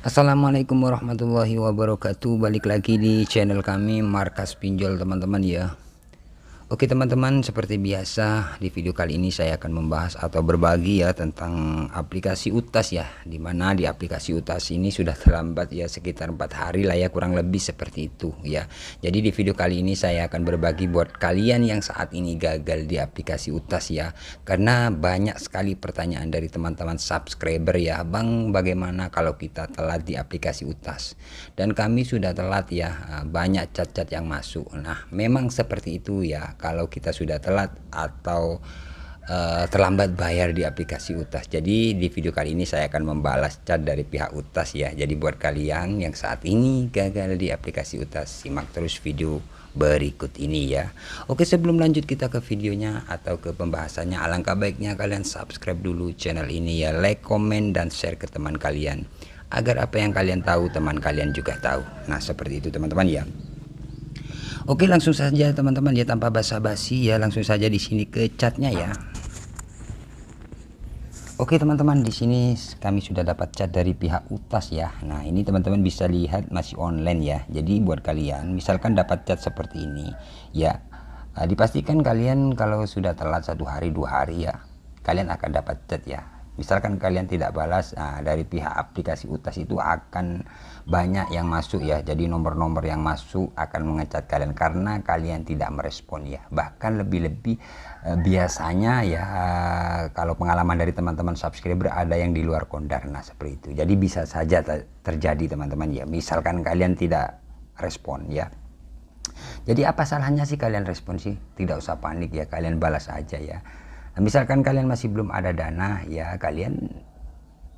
Assalamualaikum warahmatullahi wabarakatuh. Balik lagi di channel kami Markas Pinjol teman-teman ya. Oke teman-teman, seperti biasa di video kali ini saya akan membahas atau berbagi ya tentang aplikasi UTAS ya, dimana di aplikasi UTAS ini sudah terlambat ya sekitar 4 hari lah ya, kurang lebih seperti itu ya. Jadi di video kali ini saya akan berbagi buat kalian yang saat ini gagal di aplikasi UTAS ya, karena banyak sekali pertanyaan dari teman-teman subscriber ya, Bang, bagaimana kalau kita telat di aplikasi UTAS. Dan kami sudah telat ya, banyak chat-chat yang masuk. Nah memang seperti itu ya, kalau kita sudah telat atau terlambat bayar di aplikasi UTAS. Jadi di video kali ini saya akan membalas chat dari pihak UTAS ya. Jadi buat kalian yang saat ini gagal di aplikasi UTAS, simak terus video berikut ini ya. Oke, sebelum lanjut kita ke videonya atau ke pembahasannya, alangkah baiknya kalian subscribe dulu channel ini ya, like, komen, dan share ke teman kalian agar apa yang kalian tahu teman kalian juga tahu. Nah seperti itu teman-teman ya. Oke, langsung saja teman-teman ya, tanpa basa-basi ya, langsung saja di sini ke chatnya ya. Oke teman-teman, di sini kami sudah dapat chat dari pihak UTAS ya. Nah ini teman-teman bisa lihat masih online ya. Jadi buat kalian misalkan dapat chat seperti ini ya, dipastikan kalian kalau sudah telat 1 hari 2 hari ya, kalian akan dapat chat ya. Misalkan kalian tidak balas, dari pihak aplikasi UTAS itu akan banyak yang masuk ya. Jadi nomor-nomor yang masuk akan mengecat kalian karena kalian tidak merespon ya. Bahkan lebih-lebih biasanya ya, kalau pengalaman dari teman-teman subscriber ada yang di luar kondar. Nah seperti itu. Jadi bisa saja terjadi teman-teman ya, misalkan kalian tidak respon ya. Jadi apa salahnya sih kalian respon sih? Tidak usah panik ya, kalian balas aja ya. Nah, misalkan kalian masih belum ada dana ya, kalian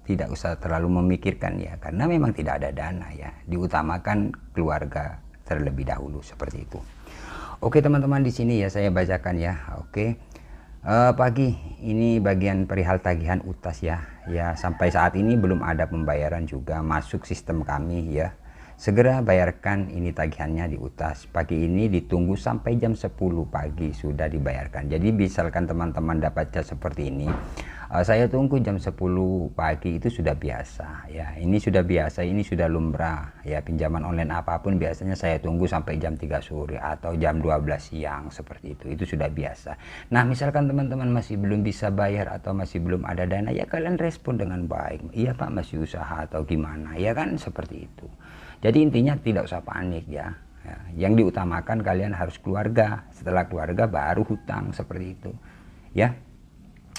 tidak usah terlalu memikirkan ya, karena memang tidak ada dana ya. Diutamakan keluarga terlebih dahulu seperti itu. Oke teman-teman, di sini ya saya bacakan ya. Oke. Pagi ini bagian perihal tagihan UTAS ya. Ya sampai saat ini belum ada pembayaran juga masuk sistem kami ya. Segera bayarkan ini tagihannya di UTAS. Pagi ini ditunggu sampai jam 10 pagi sudah dibayarkan. Jadi misalkan teman-teman dapat chat seperti ini, saya tunggu jam 10 pagi itu sudah biasa ya. Ini sudah biasa, ini sudah lumrah ya. Pinjaman online apapun biasanya saya tunggu sampai jam 3 sore atau jam 12 siang seperti itu. Itu sudah biasa. Nah misalkan teman-teman masih belum bisa bayar atau masih belum ada dana ya, kalian respon dengan baik. Iya Pak, masih usaha atau gimana ya kan, seperti itu. Jadi intinya tidak usah panik ya. Yang diutamakan kalian harus keluarga. Setelah keluarga baru hutang, seperti itu ya.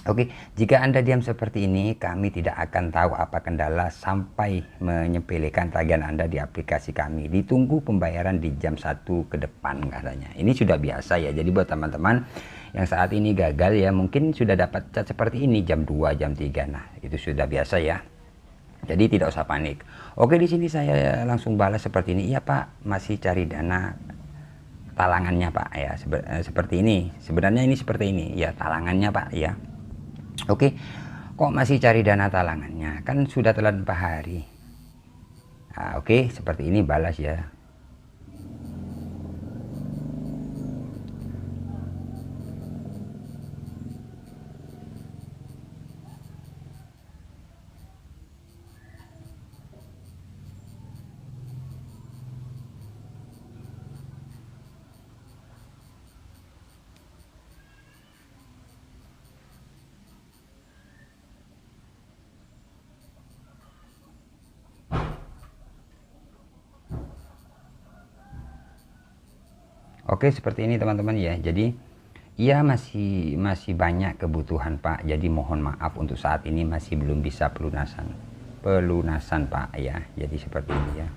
Oke, jika Anda diam seperti ini, kami tidak akan tahu apa kendala sampai menyepelekan tagihan Anda di aplikasi kami. Ditunggu pembayaran di jam 1 ke depan katanya. Ini sudah biasa ya. Jadi buat teman-teman yang saat ini gagal ya, mungkin sudah dapat chat seperti ini jam 2, jam 3. Nah, itu sudah biasa ya. Jadi tidak usah panik. Oke, di sini saya langsung balas seperti ini. Iya Pak, masih cari dana talangannya Pak ya. Seperti ini. Sebenarnya ini seperti ini ya, talangannya Pak ya. Oke, kok masih cari dana talangannya? Kan sudah telat 4 hari. Nah, oke, seperti ini balas ya. Oke, seperti ini teman-teman ya. Jadi ia masih banyak kebutuhan Pak. Jadi mohon maaf untuk saat ini masih belum bisa pelunasan Pak ya. Jadi seperti ini ya.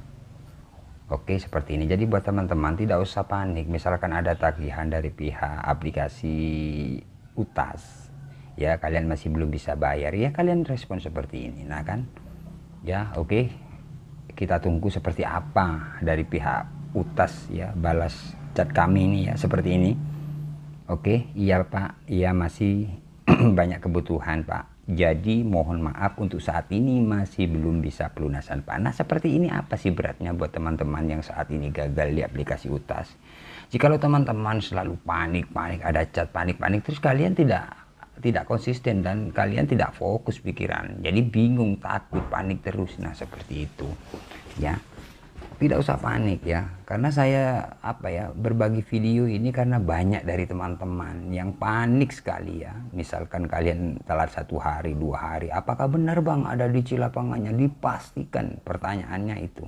Oke, seperti ini. Jadi buat teman-teman tidak usah panik. Misalkan ada tagihan dari pihak aplikasi UTAS ya, kalian masih belum bisa bayar ya, kalian respon seperti ini. Nah kan ya, oke, kita tunggu seperti apa dari pihak UTAS ya, balas chat kami ini ya, seperti ini. Oke, iya Pak, iya masih banyak kebutuhan Pak, jadi mohon maaf untuk saat ini masih belum bisa pelunasan Pak. Nah seperti ini, apa sih beratnya buat teman-teman yang saat ini gagal di aplikasi UTAS? Jikalau teman-teman selalu panik, ada chat panik, terus kalian tidak tidak konsisten dan kalian tidak fokus pikiran, jadi bingung, takut, panik terus. Nah seperti itu ya. Tidak usah panik ya, karena saya berbagi video ini karena banyak dari teman-teman yang panik sekali ya. Misalkan kalian telat 1 hari 2 hari, apakah benar bang ada DC lapangannya? Dipastikan pertanyaannya itu,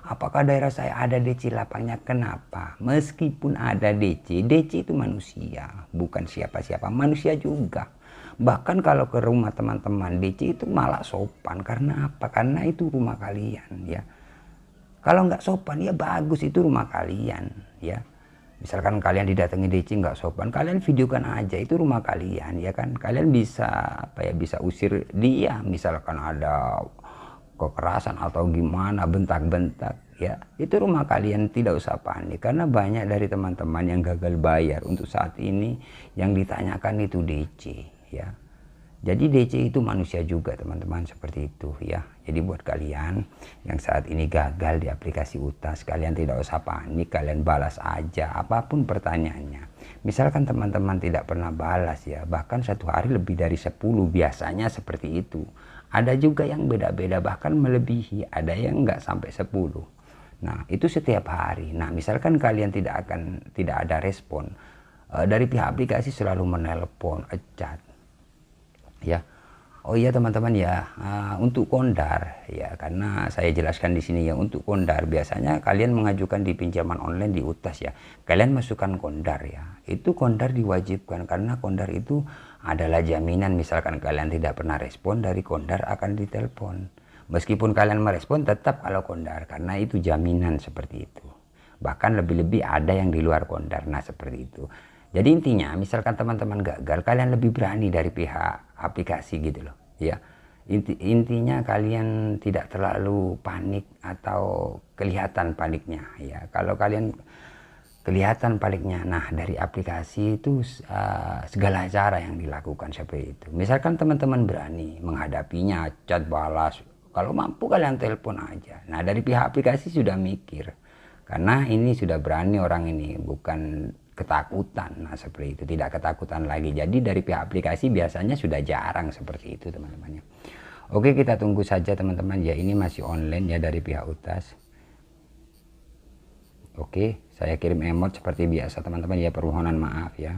apakah daerah saya ada DC lapangnya? Kenapa? Meskipun ada DC itu manusia, bukan siapa-siapa, manusia juga. Bahkan kalau ke rumah teman-teman DC itu malah sopan. Karena apa? Karena itu rumah kalian ya. Kalau nggak sopan ya bagus, itu rumah kalian ya. Misalkan kalian didatangi DC nggak sopan, kalian videokan aja, itu rumah kalian ya kan. Kalian bisa bisa usir dia, misalkan ada kekerasan atau gimana, bentak-bentak ya, itu rumah kalian. Tidak usah panik, karena banyak dari teman-teman yang gagal bayar untuk saat ini yang ditanyakan itu DC ya. Jadi DC itu manusia juga teman-teman, seperti itu ya. Jadi buat kalian yang saat ini gagal di aplikasi UTAS, kalian tidak usah panik, kalian balas aja apapun pertanyaannya. Misalkan teman-teman tidak pernah balas ya, bahkan 1 hari lebih dari 10, biasanya seperti itu. Ada juga yang beda-beda, bahkan melebihi, ada yang nggak sampai 10. Nah itu setiap hari. Nah misalkan kalian tidak ada respon, dari pihak aplikasi selalu menelpon, chat ya. Oh iya teman-teman ya, untuk kondar ya, karena saya jelaskan di sini ya, untuk kondar biasanya kalian mengajukan di pinjaman online di UTAS ya, kalian masukkan kondar ya. Itu kondar diwajibkan, karena kondar itu adalah jaminan. Misalkan kalian tidak pernah respon, dari kondar akan ditelepon. Meskipun kalian merespon, tetap kalau kondar, karena itu jaminan seperti itu. Bahkan lebih-lebih ada yang di luar kondar. Nah seperti itu. Jadi intinya, misalkan teman-teman gagal, kalian lebih berani dari pihak aplikasi gitu loh ya. Intinya kalian tidak terlalu panik atau kelihatan paniknya ya. Kalau kalian kelihatan paniknya, nah dari aplikasi itu segala cara yang dilakukan seperti itu. Misalkan teman-teman berani menghadapinya, chat balas, kalau mampu kalian telepon aja. Nah dari pihak aplikasi sudah mikir, karena ini sudah berani orang ini, bukan ketakutan. Nah seperti itu, tidak ketakutan lagi. Jadi dari pihak aplikasi biasanya sudah jarang seperti itu teman-teman ya. Oke, kita tunggu saja teman-teman ya, ini masih online ya dari pihak UTAS. Oke, saya kirim emot seperti biasa teman-teman ya, permohonan maaf ya.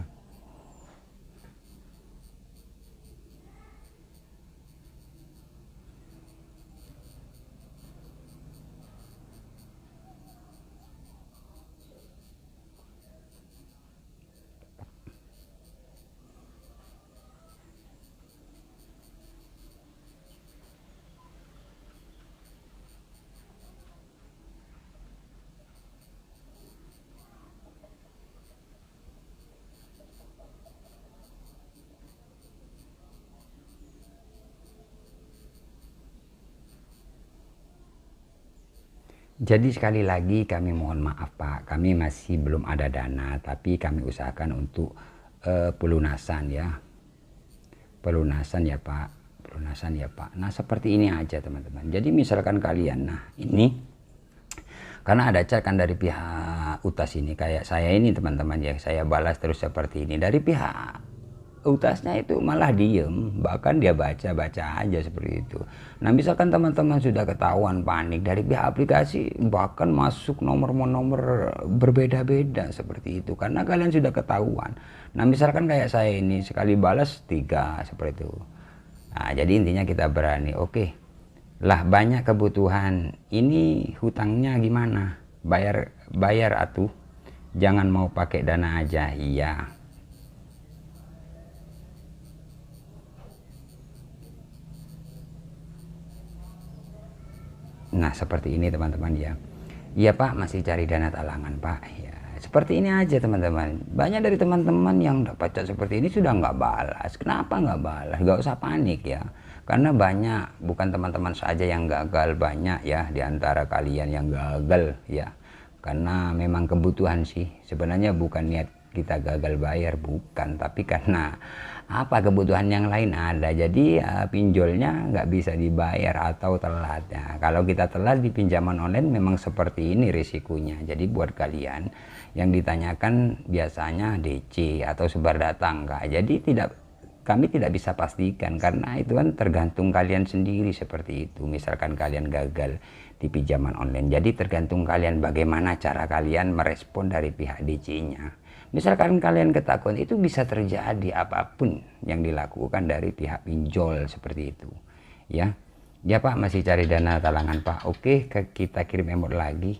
Jadi sekali lagi kami mohon maaf Pak, kami masih belum ada dana, tapi kami usahakan untuk pelunasan ya. Pelunasan ya Pak, pelunasan ya Pak. Nah seperti ini aja teman-teman. Jadi misalkan kalian, nah ini karena ada chat kan dari pihak UTAS ini, kayak saya ini teman-teman ya, saya balas terus seperti ini. Dari pihak UTASnya itu malah diem, bahkan dia baca-baca aja seperti itu. Nah misalkan teman-teman sudah ketahuan panik, dari pihak aplikasi bahkan masuk nomor-nomor berbeda-beda seperti itu, karena kalian sudah ketahuan. Nah misalkan kayak saya ini sekali balas 3 seperti itu. Nah jadi intinya kita berani, oke lah, banyak kebutuhan, ini hutangnya gimana, bayar atuh, jangan mau pakai dana aja. Iya. Nah seperti ini teman-teman ya. Iya Pak, masih cari dana talangan Pak ya. Seperti ini aja teman-teman. Banyak dari teman-teman yang dapat chat seperti ini sudah nggak balas. Kenapa nggak balas? Nggak usah panik ya. Karena banyak, bukan teman-teman saja yang gagal, banyak ya diantara kalian yang gagal ya. Karena memang kebutuhan sih. Sebenarnya bukan niat kita gagal bayar, bukan, tapi karena kebutuhan yang lain ada. Jadi pinjolnya nggak bisa dibayar atau telat ya. Kalau kita telat di pinjaman online memang seperti ini risikonya. Jadi buat kalian yang ditanyakan biasanya DC atau sebar datang, jadi kami tidak bisa pastikan, karena itu kan tergantung kalian sendiri seperti itu. Misalkan kalian gagal di pinjaman online, jadi tergantung kalian bagaimana cara kalian merespon dari pihak DC-nya. Misalkan kalian ketakutan, itu bisa terjadi apapun yang dilakukan dari pihak pinjol seperti itu. Ya, ya Pak, masih cari dana talangan Pak. Oke, kita kirim emot lagi.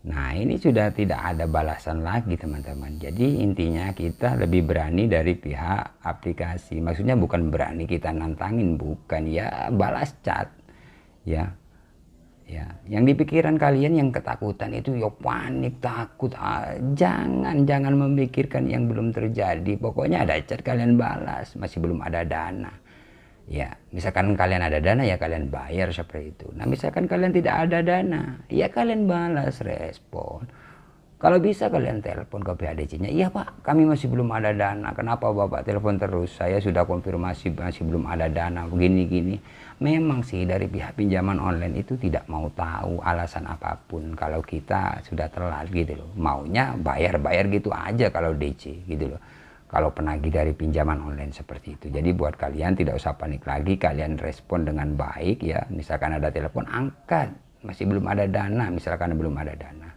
Nah, ini sudah tidak ada balasan lagi teman-teman. Jadi intinya kita lebih berani dari pihak aplikasi. Maksudnya bukan berani kita nantangin, bukan, ya balas chat. Ya. Ya, yang di pikiran kalian yang ketakutan itu ya panik, takut. Jangan memikirkan yang belum terjadi. Pokoknya ada chat kalian balas, masih belum ada dana. Ya, misalkan kalian ada dana ya kalian bayar seperti itu. Nah, misalkan kalian tidak ada dana, ya kalian balas respon. Kalau bisa kalian telepon ke pihak DC-nya. Iya Pak, kami masih belum ada dana. Kenapa Bapak telepon terus? Saya sudah konfirmasi masih belum ada dana. Begini-gini. Memang sih dari pihak pinjaman online itu tidak mau tahu alasan apapun. Kalau kita sudah telat gitu loh. Maunya bayar-bayar gitu aja kalau DC gitu loh. Kalau penagih dari pinjaman online seperti itu. Jadi buat kalian tidak usah panik lagi, kalian respon dengan baik ya. Misalkan ada telepon, angkat. Masih belum ada dana, misalkan belum ada dana.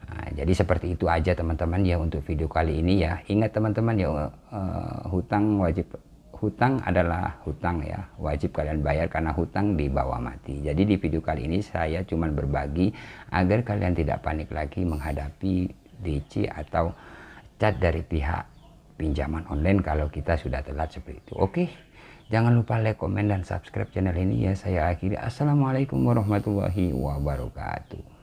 Nah, jadi seperti itu aja teman-teman ya untuk video kali ini ya. Ingat teman-teman ya, hutang adalah hutang ya. Wajib kalian bayar karena hutang dibawa mati. Jadi di video kali ini saya cuma berbagi agar kalian tidak panik lagi menghadapi DC atau chat dari pihak pinjaman online kalau kita sudah telat seperti itu. Oke, jangan lupa like, komen, dan subscribe channel ini ya. Saya akhiri. Assalamualaikum warahmatullahi wabarakatuh.